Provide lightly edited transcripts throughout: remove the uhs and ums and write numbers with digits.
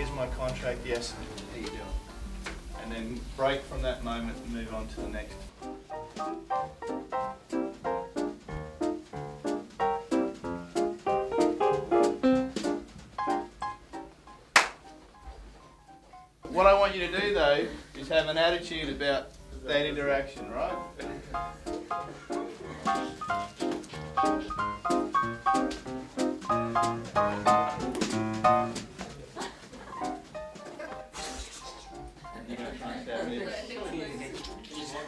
here's my contract, yes, how you doing? And then break from that moment and move on to the next. What I want you to do though is have an attitude about that interaction, right?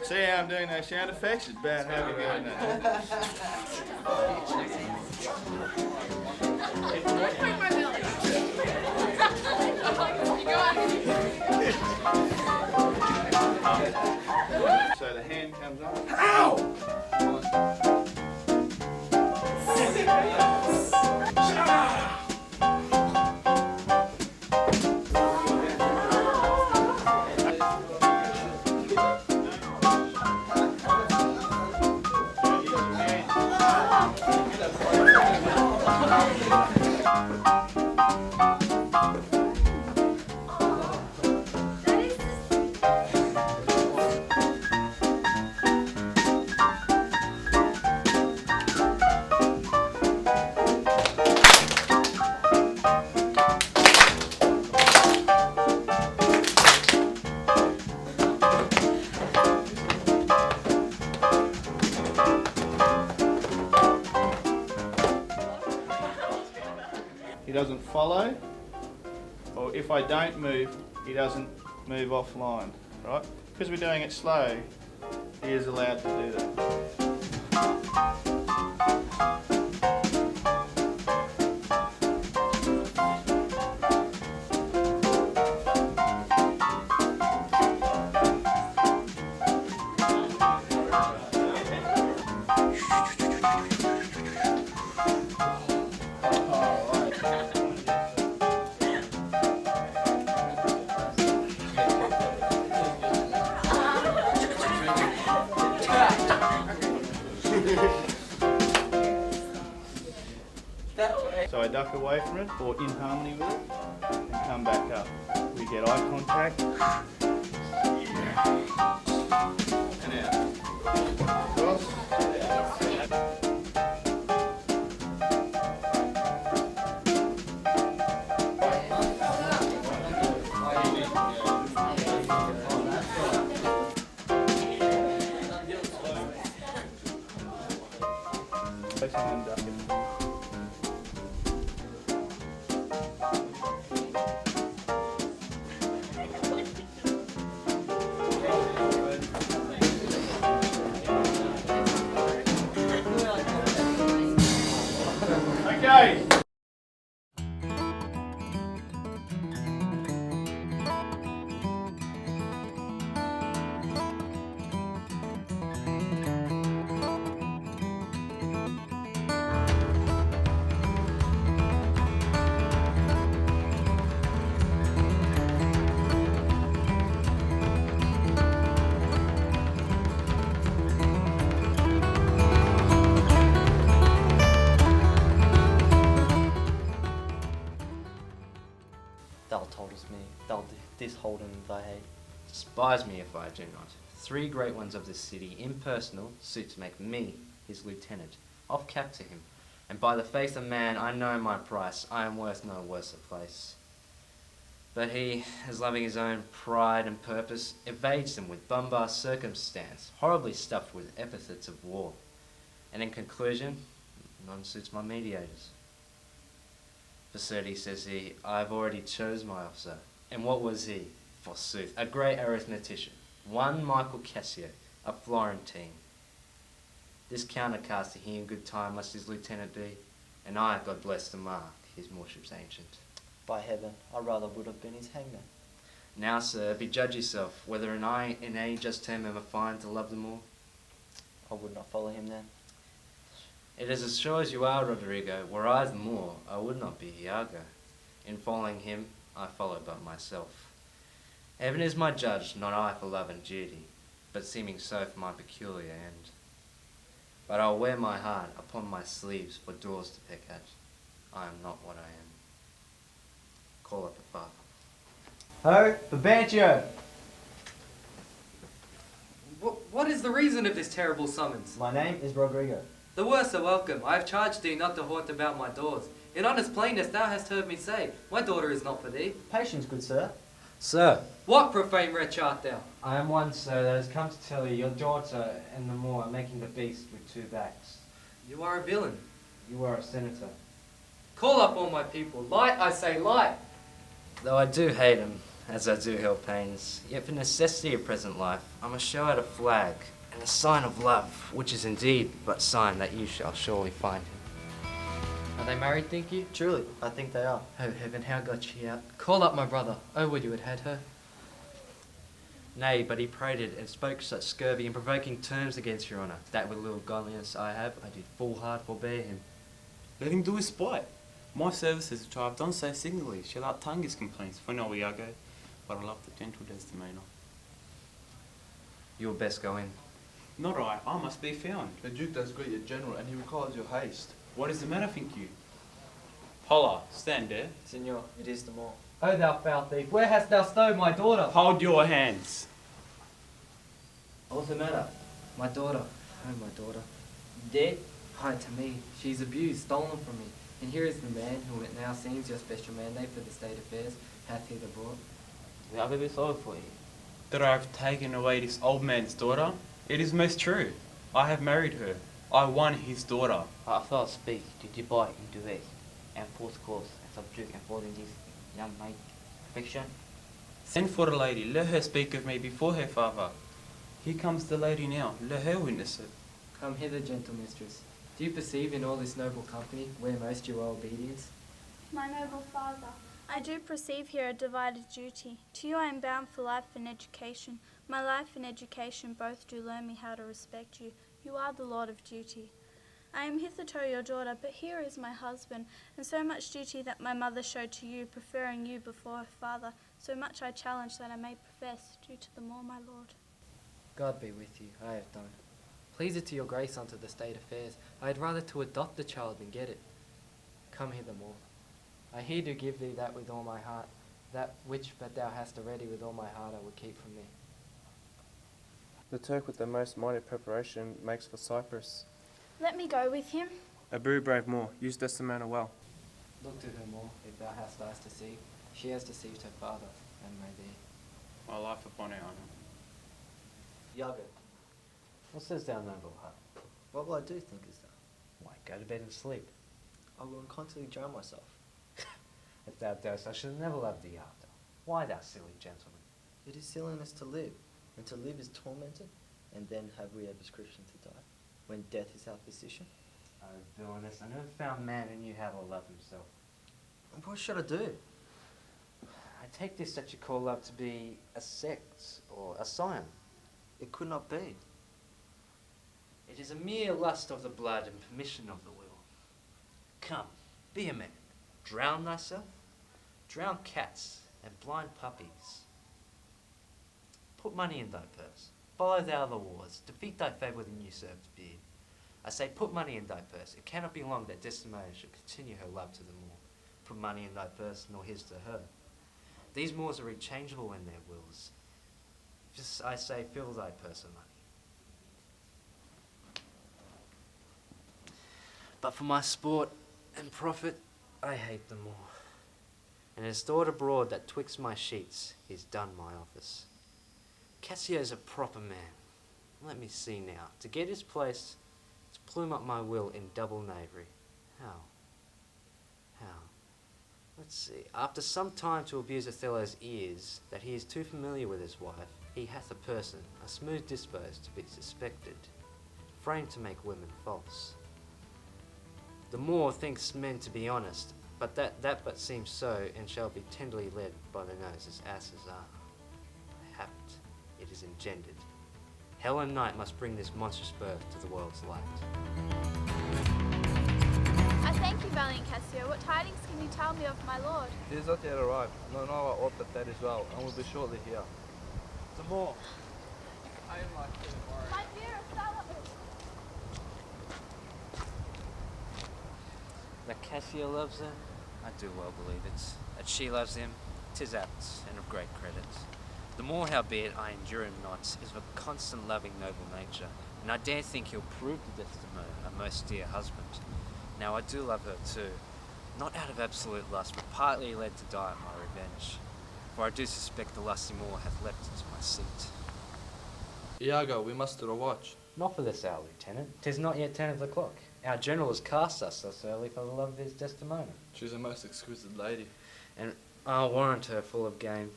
See how I'm doing those sound effects? It's bad habit doing that. So the hand comes on. Ow! He doesn't follow, or if I don't move, he doesn't move offline, right? Because we're doing it slow, he is allowed to do that. So I duck away from it, or in harmony with it, and come back up. We get eye contact, and out. Cross. And duck it. Okay. Thou toldest me, thou this holden thy hate. Despise me if I do not. 3 great ones of this city, impersonal, suit to make me his lieutenant. Off cap to him, and by the face of man I know my price, I am worth no worse a place. But he, as loving his own pride and purpose, evades them with bombast circumstance, horribly stuffed with epithets of war. And in conclusion, none suits my mediators. For certes, says he, I have already chose my officer. And what was he? Forsooth, a great arithmetician, one Michael Cassio, a Florentine. This countercaster he in good time must his lieutenant be, and I, God bless the mark, his worship's ancient. By heaven, I rather would have been his hangman. Now, sir, bejudge yourself, whether in any just term am fine to love them all. I would not follow him then. It is as sure as you are, Rodrigo. Were I the Moor, I would not be Iago. In following him, I follow but myself. Heaven is my judge, not I for love and duty, but seeming so for my peculiar end. But I'll wear my heart upon my sleeves for doors to peck at. I am not what I am. Call up the Father. Ho, Babancio! What is the reason of this terrible summons? My name is Rodrigo. The worse are welcome. I have charged thee not to haunt about my doors. In honest plainness thou hast heard me say, my daughter is not for thee. Patience, good sir. Sir, What profane wretch art thou? I am one, sir, that has come to tell you your daughter and the Moor are making the beast with two backs. You are a villain. You are a senator. Call up all my people. Light, I say, light! Though I do hate him, as I do hell pains, yet for necessity of present life, I must show out a flag and a sign of love, which is indeed but sign that you shall surely find him. Are they married, think you? Truly, I think they are. Oh heaven, how got she out? Call up my brother. Oh, would you had had her? Nay, but he prated and spoke such scurvy and provoking terms against your honour, that with little godliness I have, I did full hard forbear him. Let him do his spite. My services, which I have done so signally, shall outtongue his complaints, for no Iago, but I love the gentle Desdemona. You will best go in. Not I must be found. The Duke does greet your general, and he requires your haste. What is the matter, think you? Holla, stand there. Signor, it is the Moor. Oh thou foul thief, where hast thou stowed my daughter? Hold your hands. What's the matter? My daughter. Oh, my daughter. Dead? Hi to me. She's abused, stolen from me. And here is the man whom it now seems your special mandate for the state affairs hath hither brought. We are very sorry for you. That I have taken away this old man's daughter? It is most true. I have married her. I won his daughter. Othello speak to divide into ways and forth course and subject and following this young maid perfection. Send for the lady. Let her speak of me before her father. Here comes the lady now. Let her witness it. Come hither, gentle mistress. Do you perceive in all this noble company where most you owe obedience? My noble father, I do perceive here a divided duty. To you I am bound for life and education. My life and education both do learn me how to respect you. You are the lord of duty. I am hitherto your daughter, but here is my husband, and so much duty that my mother showed to you, preferring you before her father, so much I challenge that I may profess, due to the more, my lord. God be with you, I have done. Please it to your grace unto the state affairs. I had rather to adopt the child than get it. Come hither more. I here do give thee that with all my heart, that which but thou hast already with all my heart I would keep from thee. The Turk with the most mighty preparation makes for Cyprus. Let me go with him. A brew brave Moor, use Desdemona well. Look to her more, if thou hast eyes to see. She has deceived her father, and may thee. My life upon her honour. Iago, What says thou, noble heart? what will I do, thinkest thou? Why, go to bed and sleep. I will constantly drown myself. If thou dost, I shall never love thee after. Why, thou silly gentleman? It is silliness to live, and to live is tormented, and then have we a prescription to die, when death is our physician? Oh, villainous, I never found man who knew how to love himself. What should I do? I take this that you call love to be a sect or a sign. It could not be. It is a mere lust of the blood and permission of the will. Come, be a man. Drown thyself. Drown cats and blind puppies. Put money in thy purse. Follow thou the wars. Defeat thy fate with a usurped beard. I say, put money in thy purse. It cannot be long that Desdemona should continue her love to the Moor. Put money in thy purse, nor his to her. These Moors are rechangeable in their wills. Just, I say, fill thy purse of money. But for my sport and profit, I hate them more. And it's stored abroad that twixt my sheets is done my office. Cassio's a proper man. Let me see now. To get his place, to plume up my will in double knavery. How? Let's see. After some time to abuse Othello's ears, that he is too familiar with his wife, he hath a person, a smooth disposed to be suspected, framed to make women false. The Moor thinks men to be honest, but that but seems so, and shall be tenderly led by the nose as asses are. By habit, it is engendered. Hell and night must bring this monstrous birth to the world's light. I thank you, valiant Cassio. What tidings can you tell me of my lord? He has not yet arrived. No, no, I ought but that as well, and will be shortly here. The more. My dear Othello! That Cassio loves her, I do well believe it. That she loves him, 'tis apt, and of great credit. The more, howbeit, I endure him not, is of a constant loving noble nature, and I dare think he'll prove to Desdemona a most dear husband. Now I do love her too, not out of absolute lust, but partly led to die at my revenge. For I do suspect the lusty Moor hath leapt into my seat. Iago, we must do a watch. Not for this hour, Lieutenant. 'Tis not yet 10 of the clock. Our general has cast us thus early for the love of his Desdemona. She's a most exquisite lady. And I'll warrant her full of game.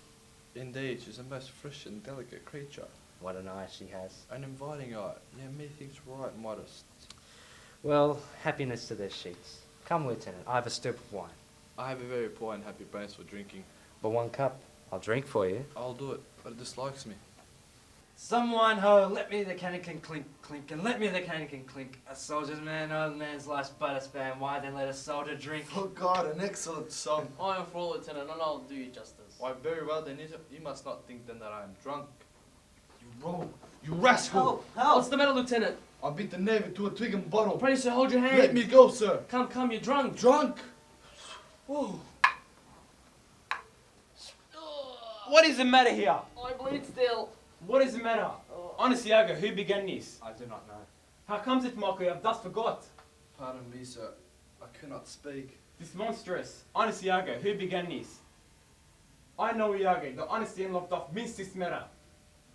Indeed, she's a most fresh and delicate creature. What an eye she has. An inviting eye, yet methinks right modest. Well, happiness to their sheets. Come, Lieutenant, I have a stoup of wine. I have a very poor and happy brains for drinking. But 1 cup. I'll drink for you. I'll do it, but it dislikes me. Some wine, ho, let me the canakin clink, clink, and let me the canakin clink. A soldier's man, old man's life's but a span. Why then let a soldier drink? For God, an excellent song. I am for Lieutenant, and I'll do you justice. Why, very well then, you must not think then that I am drunk. You rogue, you rascal! Help! What's the matter, Lieutenant? I beat the knave into a twig and bottle. Pray, sir, hold your hand. Let me go, sir. Come, you're drunk. Drunk? Whoa. What is the matter here? I bleed still. What is the matter? Honest Iago, who began this? I do not know. How comes it, Marco? I've thus forgot. Pardon me, sir. I cannot speak. This monstrous. Honest Iago, who began this? I know Iago, the honesty and love doth mince this matter.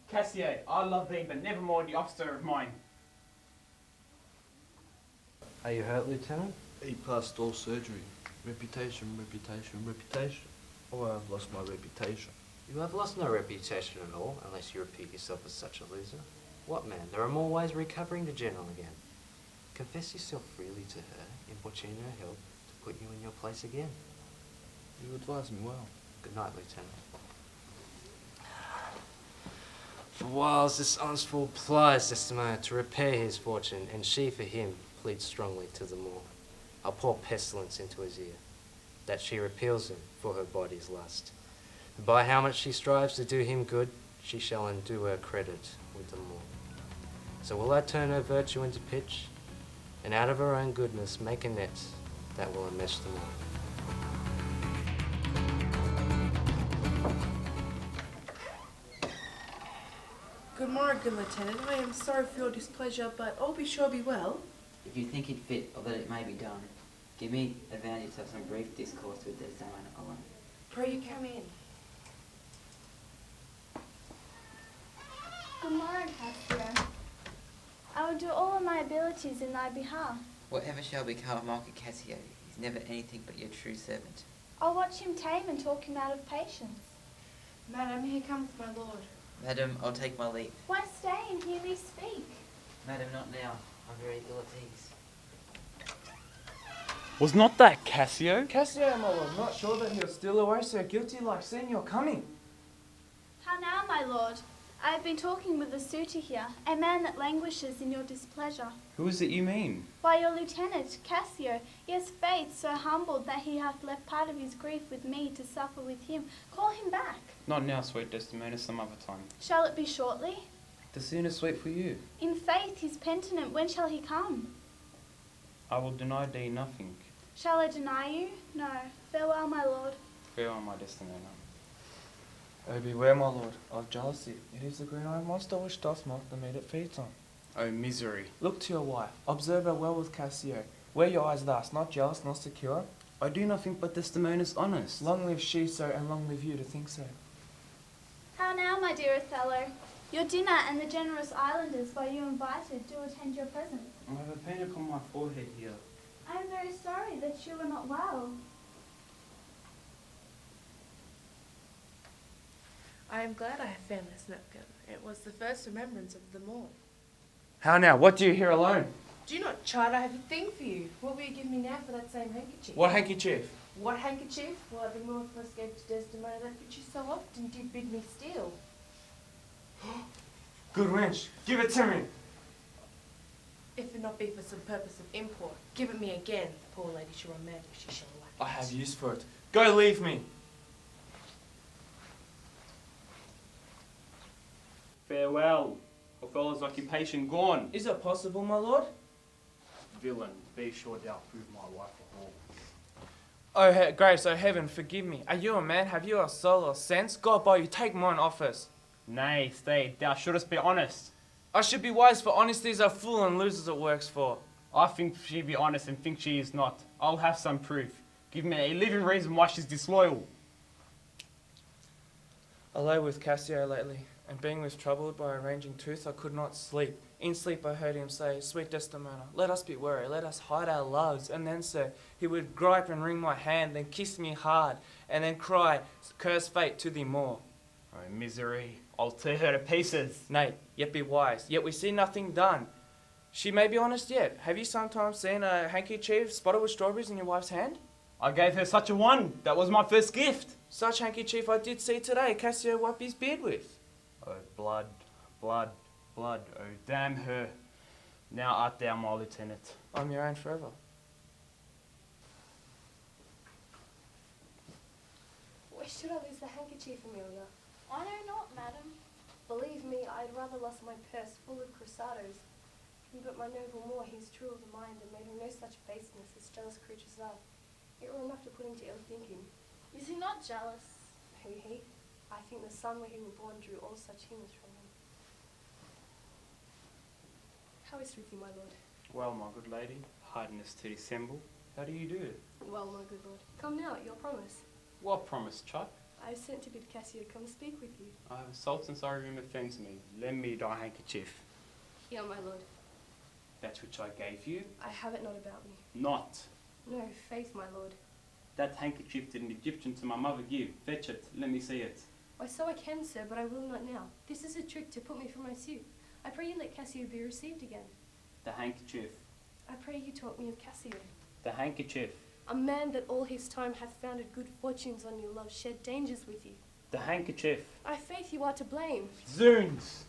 Cassio, I love thee, but never more the officer of mine. Are you hurt, Lieutenant? He passed all surgery. Reputation, reputation, reputation. Oh, I have lost my reputation. You have lost no reputation at all, unless you repeat yourself as such a loser. What, man? There are more ways of recovering the general again. Confess yourself freely to her, importune her help to put you in your place again. You advise me well. Good night, Lieutenant. For whiles this honest fool plies Desdemona to repair his fortune, and she for him pleads strongly to the Moor. I'll pour pestilence into his ear, that she repeals him for her body's lust. And by how much she strives to do him good, she shall undo her credit with the Moor. So will I turn her virtue into pitch, and out of her own goodness make a net that will enmesh them all. Good morning, good Lieutenant. I am sorry for your displeasure, but all be sure be well. If you think it fit, or that it may be done, give me advantage to have some brief discourse with Desdemona alone. Pray you come in. Good morning, Cassio. I will do all of my abilities in thy behalf. Whatever shall become of Marco Cassio, he's never anything but your true servant. I'll watch him tame and talk him out of patience. Madam, here comes my lord. Madam, I'll take my leave. Why stay and hear me speak? Madam, not now. I'm very ill at ease. Was not that Cassio? Cassio, my lord, not sure that he'll steal away so guilty like seeing your coming. How now, my lord? I have been talking with a suitor here, a man that languishes in your displeasure. Who is it you mean? Why, your lieutenant, Cassio. He has faith so humbled that he hath left part of his grief with me to suffer with him. Call him back. Not now, sweet Desdemona, some other time. Shall it be shortly? The sooner wait for you. In faith, he's penitent. When shall he come? I will deny thee nothing. Shall I deny you? No. Farewell, my lord. Farewell, my Desdemona. Oh, beware, my lord, of jealousy. It is the green-eyed monster which doth mock the meat it feeds on. Oh, misery. Look to your wife. Observe her well with Cassio. Wear your eyes thus, not jealous, not secure. I do nothing but Desdemona's honest. Long live she so, and long live you to think so. How now, my dear Othello? Your dinner and the generous islanders by you invited do attend your presence. I have a pain upon my forehead here. I am very sorry that you are not well. I am glad I have found this napkin. It was the first remembrance of them all. How now, what do you here alone? Do you not chide? I have a thing for you. What will you give me now for that same handkerchief? What handkerchief? What handkerchief? Well, I've been more for escape to Desdemona, that which you so often did bid me steal. Good wench, give it to me. If it not be for some purpose of import, give it me again. Poor lady shall remember, she shall lack it. I have use for it. Go, leave me. Farewell. Othello's occupation gone. Is it possible, my lord? Villain, be sure thou prove my wife a whore. Grace, oh heaven, forgive me. Are you a man? Have you a soul or sense? God by you, take mine office. Nay, stay. Thou shouldst be honest. I should be wise, for honesty is a fool and losers it works for. I think she be honest and think she is not. I'll have some proof. Give me a living reason why she's disloyal. I lay with Cassio lately, and being with troubled by a ranging tooth, I could not sleep. In sleep I heard him say, Sweet Desdemona, let us be wary, let us hide our loves. And then, sir, he would gripe and wring my hand, then kiss me hard, and then cry, Curse fate to thee more. Oh, misery. I'll tear her to pieces. Nay, yet be wise, yet we see nothing done. She may be honest yet. Have you sometimes seen a handkerchief spotted with strawberries in your wife's hand? I gave her such a one. That was my first gift. Such handkerchief I did see today, Cassio wiped his beard with. Oh, blood, blood, blood. Oh, damn her. Now art thou my lieutenant. I'm your own forever. Where should I lose the handkerchief, Amelia? I know not, madam. Believe me, I'd rather lost my purse full of cruzados. But my noble Moor, he is true of the mind and made of no such baseness as jealous creatures are. It were enough to put him to ill thinking. Is he not jealous? Who he? I think the sun where he were born drew all such humours from him. How is it with you, my lord? Well, my good lady, hardness to dissemble. How do you do it? Well, my good lord. Come now, at your promise. What promise, Chuck? I have sent to bid Cassio come speak with you. I have assaulted since I room offends me. Lend me thy handkerchief. Here, my lord. That which I gave you? I have it not about me. Not. No, faith, my lord. That handkerchief did an Egyptian to my mother give. Fetch it. Let me see it. Why, so I can, sir, but I will not now. This is a trick to put me from my suit. I pray you let Cassio be received again. The handkerchief. I pray you taught me of Cassio. The handkerchief. A man that all his time hath founded good fortunes on your love, shed dangers with you. The handkerchief. I faith you are to blame. Zoons!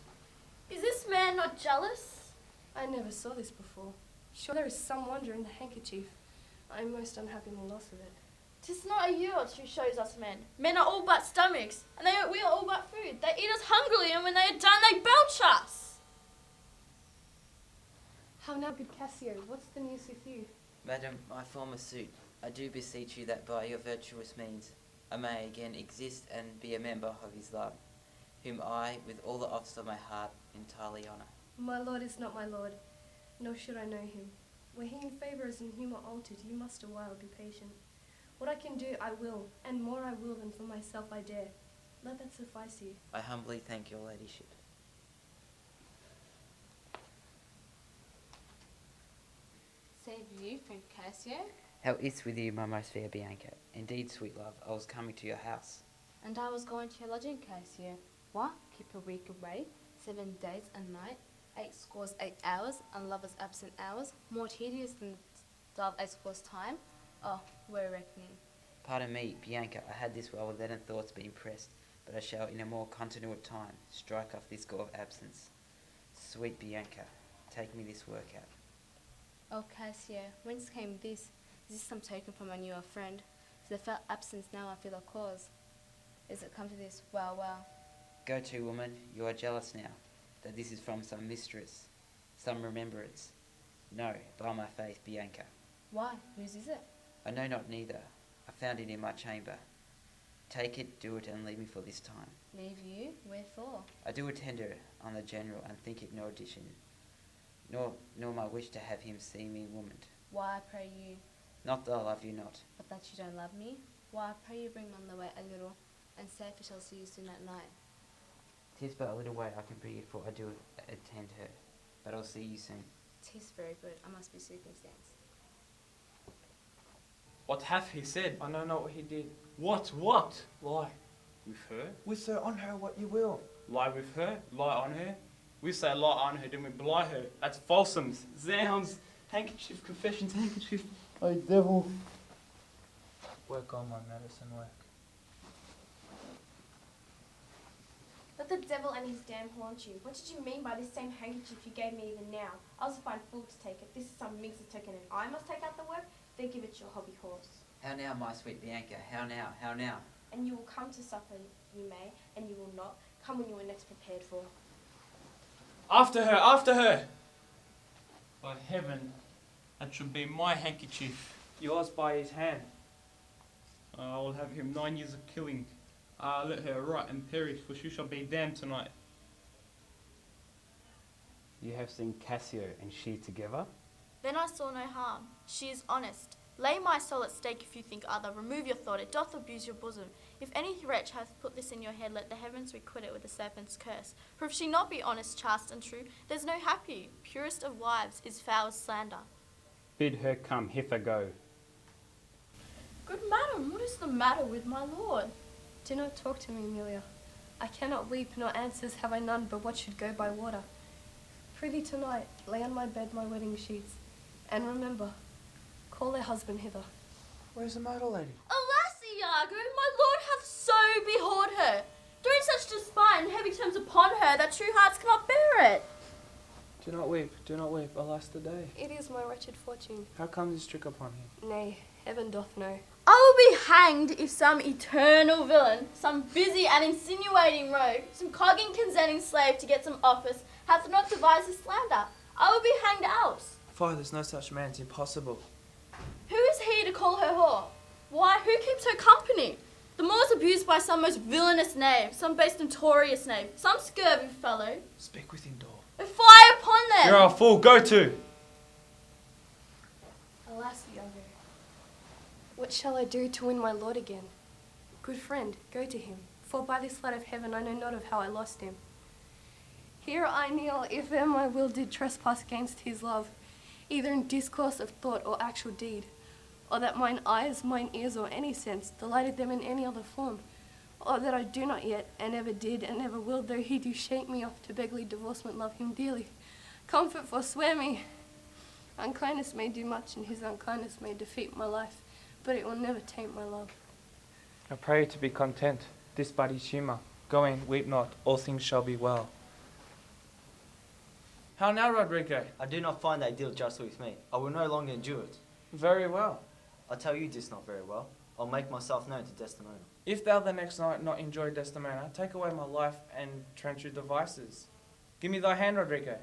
Is this man not jealous? I never saw this before. Sure there is some wonder in the handkerchief. I am most unhappy in the loss of it. 'Tis not a yacht who shows us men. Men are all but stomachs, and we are all but food. They eat us hungrily, and when they are done, they belch us. How now, good Cassio, what's the news with you? Madam, my former suit, I do beseech you that by your virtuous means I may again exist and be a member of his love, whom I, with all the office of my heart, entirely honour. My lord is not my lord, nor should I know him. Were he in favour as in humour altered, you must a while be patient. What I can do, I will, and more I will than for myself I dare. Let that suffice you. I humbly thank your ladyship. Save you from Cassio? How is with you, my most fair Bianca? Indeed, sweet love, I was coming to your house. And I was going to your lodging, Cassio. What? Keep a week away? 7 days a night? 8 scores 8 hours, and lovers absent hours? More tedious than the 8 scores time? Oh, we're reckoning. Pardon me, Bianca, I had this well then and thoughts be impressed, but I shall in a more continuate time strike off this score of absence. Sweet Bianca, take me this work out. Oh, Cassio, whence came this? Is this some token from my newer friend? To the felt absence now I feel a cause. Is it come to this? Well, well. Go to, woman, you are jealous now, that this is from some mistress, some remembrance. No, by my faith, Bianca. Why? Whose is it? I know not neither. I found it in my chamber. Take it, do it, and leave me for this time. Leave you? Wherefore? I do attend her on the general, and think it no addition, nor my wish to have him see me womaned. Why, pray you? Not that I love you not. But that you don't love me? Why, pray you bring me on the way a little, and say if I shall see you soon at night. 'Tis but a little way I can bring it, for I do attend her. But I'll see you soon. 'Tis very good. I must be circumstanced. What hath he said? I know not what he did. What? Lie. With her? With her, on her, what you will. Lie with her? Lie on her? We say lie on her, then we belie her. That's falsums. Zounds. Handkerchief, confessions, handkerchief. Oh, devil. Work on my medicine work. Let the devil and his dam haunt you. What did you mean by this same handkerchief you gave me even now? I was a fine fool to take it. This is some minx's token, and I must take out the work? Then give it your hobby horse. How now, my sweet Bianca? How now? How now? And you will come to supper, you may, and you will not. Come when you are next prepared for. After her, after her! By heaven, that should be my handkerchief. Yours by his hand. I will have him 9 years of killing. Let her rot and perish, for she shall be damned tonight. You have seen Cassio and she together? Then I saw no harm. She is honest. Lay my soul at stake if you think other. Remove your thought, it doth abuse your bosom. If any wretch hath put this in your head, let the heavens requite it with the serpent's curse. For if she not be honest, chaste, and true, there's no happy. Purest of wives is foul as slander. Bid her come, hither go. Good madam, what is the matter with my lord? Do not talk to me, Amelia. I cannot weep, nor answers have I none but what should go by water. Prithee tonight, lay on my bed my wedding sheets, and remember, call thy husband hither. Where's the matter, lady? Alas, Iago, my lord hath so behold her, throwing such despite and heavy terms upon her that true hearts cannot bear it. Do not weep, alas the day. It is my wretched fortune. How comes this trick upon him? Nay, heaven doth know. I will be hanged if some eternal villain, some busy and insinuating rogue, some cogging consenting slave to get some office, hath not devised this slander. I will be hanged else. Father, there's no such man, it's impossible. Who is he to call her whore? Why, who keeps her company? The Moor's abused by some most villainous knave, some base notorious knave, some scurvy fellow. Speak within door. A fire upon them! You're a fool, go to! Alas, Iago, what shall I do to win my lord again? Good friend, go to him, for by this light of heaven I know not of how I lost him. Here I kneel, if e'er my will did trespass against his love, either in discourse of thought or actual deed, or that mine eyes, mine ears, or any sense delighted them in any other form, or that I do not yet, and never did, and never will, though he do shake me off to beggarly divorcement, love him dearly. Comfort forswear me. Unkindness may do much, and his unkindness may defeat my life, but it will never taint my love. I pray you to be content. This but is humour. Go in, weep not, all things shall be well. How now, Rodrigo? I do not find that deal justly with me. I will no longer endure it. Very well. I tell you this not very well. I'll make myself known to Desdemona. If thou the next night not enjoy Desdemona, take away my life and trench your devices. Give me thy hand, Rodrigo.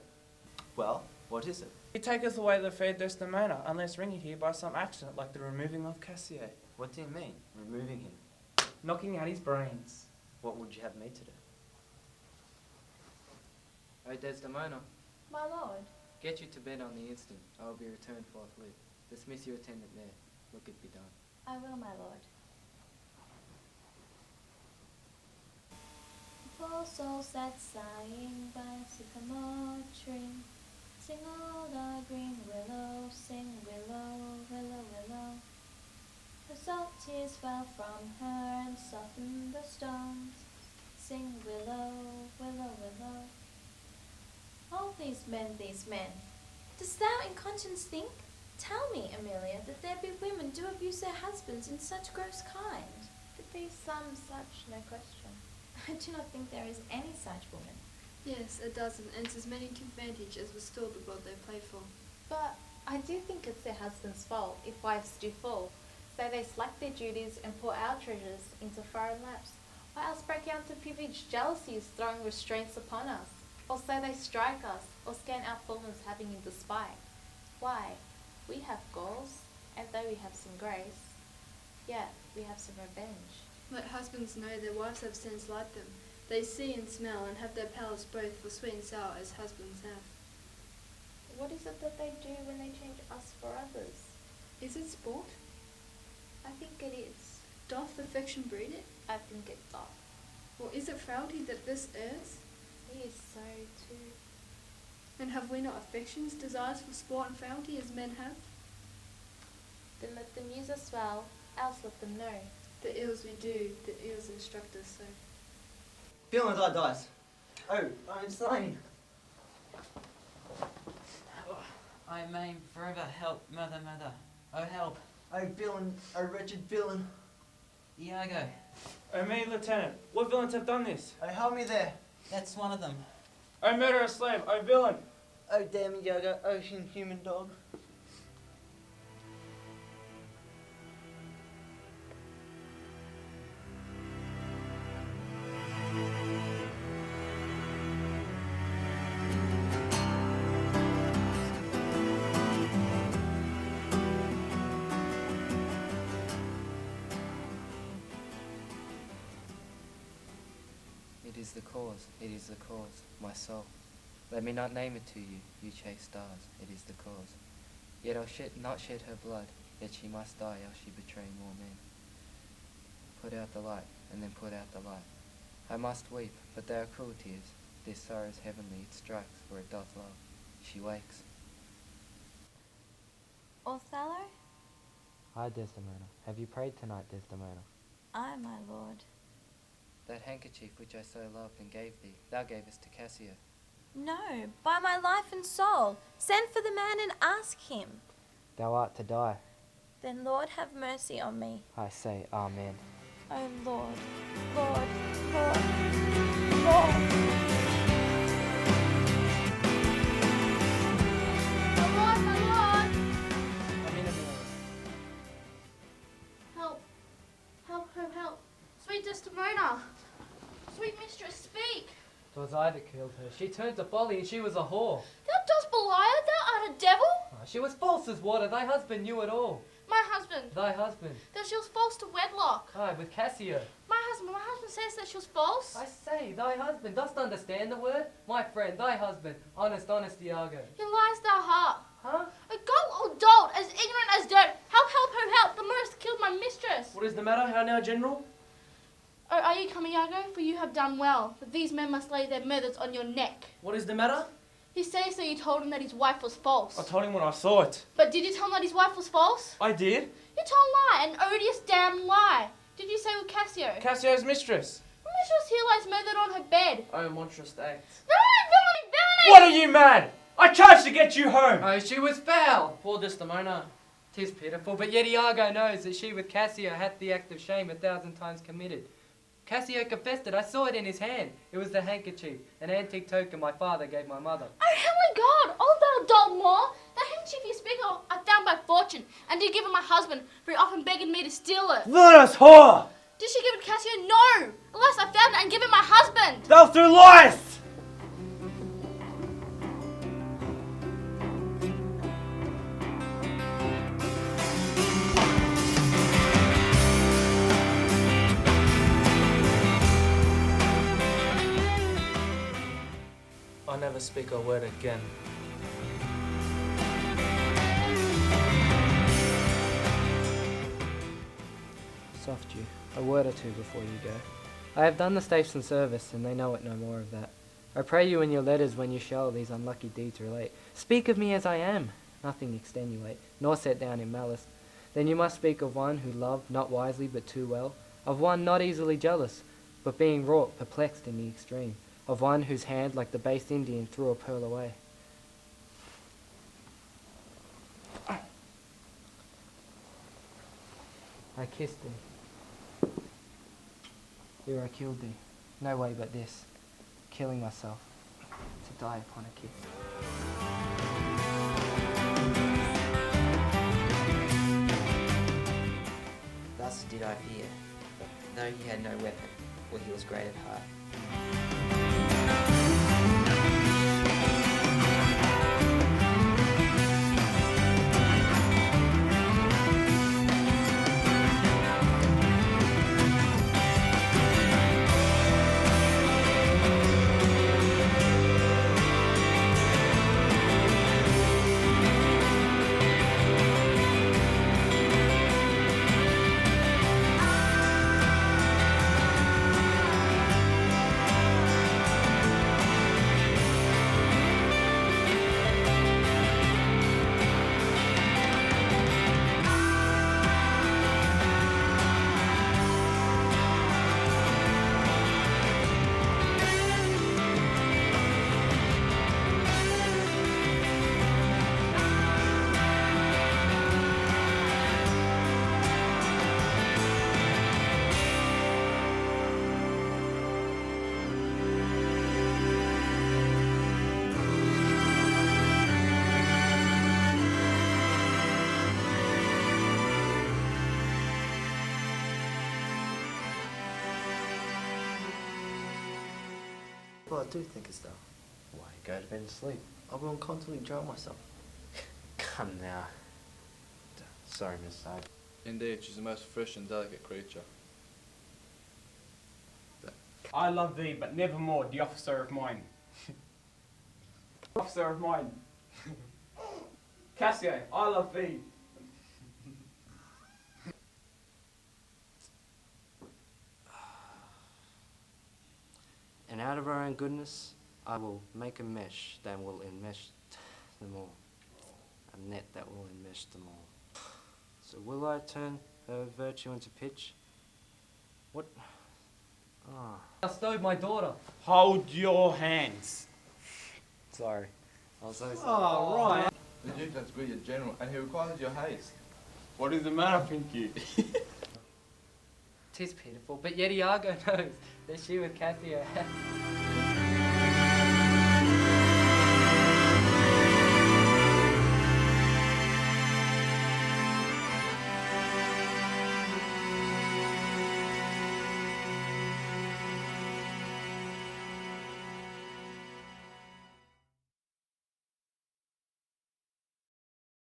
Well, what is it? He taketh away the fair Desdemona, unless ring it here by some accident, like the removing of Cassio. What do you mean, removing him? Knocking out his brains. What would you have me to do? O Desdemona, My lord. get you to bed on the instant. I will be returned forthwith. Dismiss your attendant there. Look it be done. I will, my lord. Poor souls that sighing by a sycamore tree, sing all the green willow, sing willow, willow, willow. The salt tears fell from her and softened the stones, sing willow, willow, willow. All these men, dost thou in conscience think? Tell me, Amelia, that there be women do abuse their husbands in such gross kind. There be some such, no question. I do not think there is any such woman. Yes, a dozen, and as many to advantage as restore the God they play for. But I do think it's their husband's fault if wives do fall, so they slack their duties and pour our treasures into foreign laps, or else break out into peevish jealousies, throwing restraints upon us, or so they strike us, or scan our forms having in despite. Why, we have goals, and though we have some grace, yet we have some revenge. Let husbands know their wives have sins like them. They see and smell and have their palates both for sweet and sour as husbands have. What is it that they do when they change us for others? Is it sport? I think it is. Doth affection breed it? I think it doth. Or is it frailty that this errs? He is so too. And have we not affections, desires for sport and frailty as men have? Then let them use us well, else let them know. The ills we do, the ills instruct us so. Feeling thy dice. Oh, I'm slain. I maim forever, help, mother, mother. Oh, help. Oh, villain, oh, wretched villain. Iago. Oh, me, Lieutenant. What villains have done this? Oh, help me there. That's one of them. Oh, murderous slave. Oh, villain. Oh, damn Iago. Oh, inhuman dog. is the cause, it is the cause, my soul. Let me not name it to you, you chase stars, it is the cause. Yet I'll not shed her blood, yet she must die, else she betray more men. Put out the light, and then put out the light. I must weep, but they are cruel tears. This sorrow is heavenly, it strikes where it doth love. She wakes. Othello? Hi, Desdemona. Have you prayed tonight, Desdemona? Ay, my lord. That handkerchief which I so loved and gave thee, thou gavest to Cassio. No, by my life and soul. Send for the man and ask him. Thou art to die. Then, Lord, have mercy on me. I say, Amen. Oh, Lord, Lord, Lord, Lord. My lord! I'm in a minute. Help! Help, help, help! Sweet Desdemona! Sweet mistress, speak! 'Twas I that killed her. She turned to folly and she was a whore. Thou dost belie her, thou art a devil! She was false as water. Thy husband knew it all. My husband! Thy husband. That she was false to wedlock! Aye, with Cassio. My husband says that she was false! I say, thy husband. Dost understand the word? My friend, thy husband. Honest, Iago. He lies thou heart! Huh? A goat or dolt, as ignorant as dirt! Help, help, who help! The murderers killed my mistress! What is the matter? How now, General? Oh, are you coming, Iago? For you have done well. But these men must lay their murders on your neck. What is the matter? He says that you told him that his wife was false. I told him when I saw it. But did you tell him that his wife was false? I did. You told a lie, an odious damn lie. Did you say with Cassio? Cassio's mistress. The mistress here lies murdered on her bed. Oh, monstrous act. Villainy, villainy, villainy! What are you mad? I charged to get you home. Oh, she was foul. Poor Desdemona. 'Tis pitiful, but yet Iago knows that she with Cassio hath the act of shame 1,000 times committed. Cassio confessed it. I saw it in his hand. It was the handkerchief, an antique token my father gave my mother. Oh, heavenly God! Oh, thou dull Moor! The handkerchief you speak of I found by fortune, and did give it my husband, for he often begged me to steal it. Villainous whore! Did she give it to Cassio? No! Alas, I found it and give it my husband! Thou through lies! I'll never speak a word again. Soft you. A word or two before you go. I have done the station service, and they know it no more of that. I pray you in your letters when you shall these unlucky deeds relate, speak of me as I am, nothing extenuate, nor set down in malice. Then you must speak of one who loved not wisely but too well, of one not easily jealous, but being wrought perplexed in the extreme, of one whose hand like the base Indian threw a pearl away. I kissed thee. Here I killed thee. No way but this, killing myself, to die upon a kiss. Thus did I fear, though he had no weapon, for he was great at heart. Well, I do think it's thou. Why, go to bed and sleep. I will constantly drown myself. Come now. Sorry, Miss Side. Indeed, she's a most fresh and delicate creature. I love thee, but nevermore the officer of mine. Officer of mine. Cassio, I love thee. And out of our own goodness, I will make a mesh that will enmesh them all. A net that will enmesh them all. So will I turn her virtue into pitch? What? Ah. I stowed my daughter. Hold your hands. Sorry. I was so sorry. Oh, right. The Duke has agreed, your general, and he requires your haste. What is the matter, Pinky? 'Tis pitiful, but yet Iago knows that she with Cassio